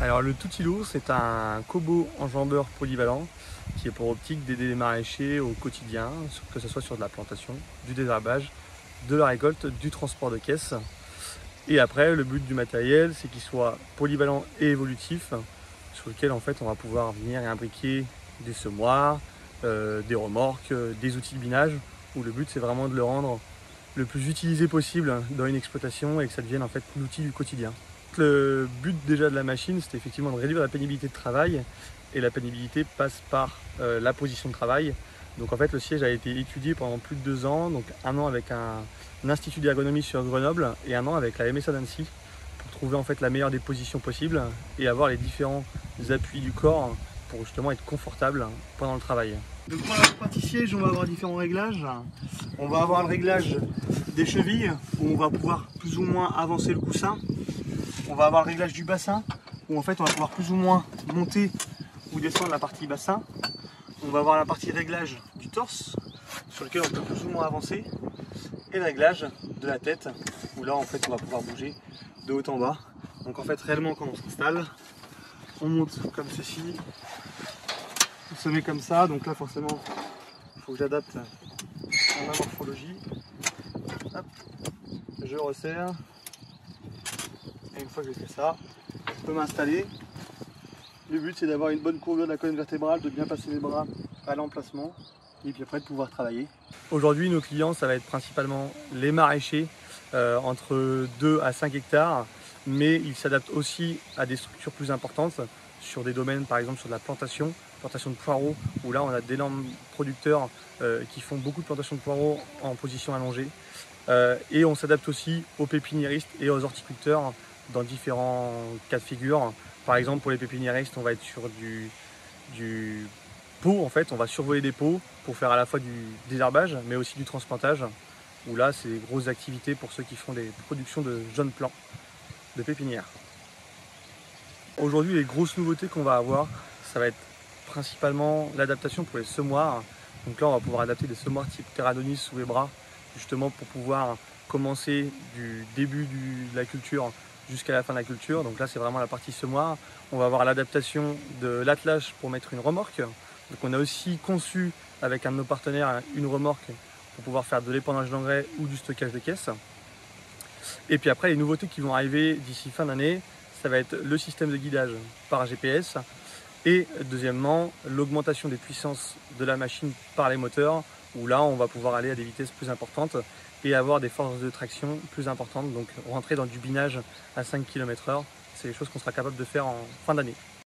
Alors le Toutilo, c'est un kobo enjambeur polyvalent qui est pour optique d'aider les maraîchers au quotidien, que ce soit sur de la plantation, du désherbage, de la récolte, du transport de caisses. Et après, le but du matériel, c'est qu'il soit polyvalent et évolutif, sur lequel en fait on va pouvoir venir et imbriquer des semoirs, des remorques, des outils de binage, où le but c'est vraiment de le rendre le plus utilisé possible dans une exploitation et que ça devienne en fait l'outil du quotidien. Le but déjà de la machine, c'était effectivement de réduire la pénibilité de travail, et la pénibilité passe par la position de travail. Donc en fait le siège a été étudié pendant plus de 2 ans, donc 1 an avec un institut d'ergonomie sur Grenoble et 1 an avec la MSA d'Annecy, pour trouver en fait la meilleure des positions possibles et avoir les différents appuis du corps pour justement être confortable pendant le travail. Donc pour la partie siège, on va avoir différents réglages. On va avoir le réglage des chevilles où on va pouvoir plus ou moins avancer le coussin. On va avoir le réglage du bassin où en fait on va pouvoir plus ou moins monter ou descendre la partie bassin. On va avoir la partie réglage du torse sur lequel on peut plus ou moins avancer, et le réglage de la tête où là en fait on va pouvoir bouger de haut en bas. Donc en fait réellement quand on s'installe, on monte comme ceci, on se met comme ça, donc là forcément il faut que j'adapte ma morphologie. Hop, je resserre, et une fois que j'ai fait ça, je peux m'installer. Le but c'est d'avoir une bonne courbure de la colonne vertébrale, de bien passer les bras à l'emplacement et puis après de pouvoir travailler. Aujourd'hui nos clients ça va être principalement les maraîchers entre 2 à 5 hectares, mais ils s'adaptent aussi à des structures plus importantes sur des domaines par exemple sur de la plantation de poireaux, où là on a d'énormes producteurs qui font beaucoup de plantation de poireaux en position allongée. Et on s'adapte aussi aux pépiniéristes et aux horticulteurs dans différents cas de figure. Par exemple pour les pépiniéristes on va être sur du pot, en fait on va survoler des pots pour faire à la fois du désherbage mais aussi du transplantage, où là c'est des grosses activités pour ceux qui font des productions de jeunes plants de pépinière. Aujourd'hui les grosses nouveautés qu'on va avoir, ça va être principalement l'adaptation pour les semoirs. Donc là on va pouvoir adapter des semoirs type Terradonis sous les bras, justement pour pouvoir commencer du début de la culture jusqu'à la fin de la culture. Donc là c'est vraiment la partie semoir. On va avoir l'adaptation de l'attelage pour mettre une remorque. Donc on a aussi conçu avec un de nos partenaires une remorque pour pouvoir faire de l'épandage d'engrais ou du stockage de caisses. Et puis après les nouveautés qui vont arriver d'ici fin d'année, ça va être le système de guidage par GPS, et deuxièmement l'augmentation des puissances de la machine par les moteurs, où là on va pouvoir aller à des vitesses plus importantes et avoir des forces de traction plus importantes, donc rentrer dans du binage à 5 km/h. C'est des choses qu'on sera capable de faire en fin d'année.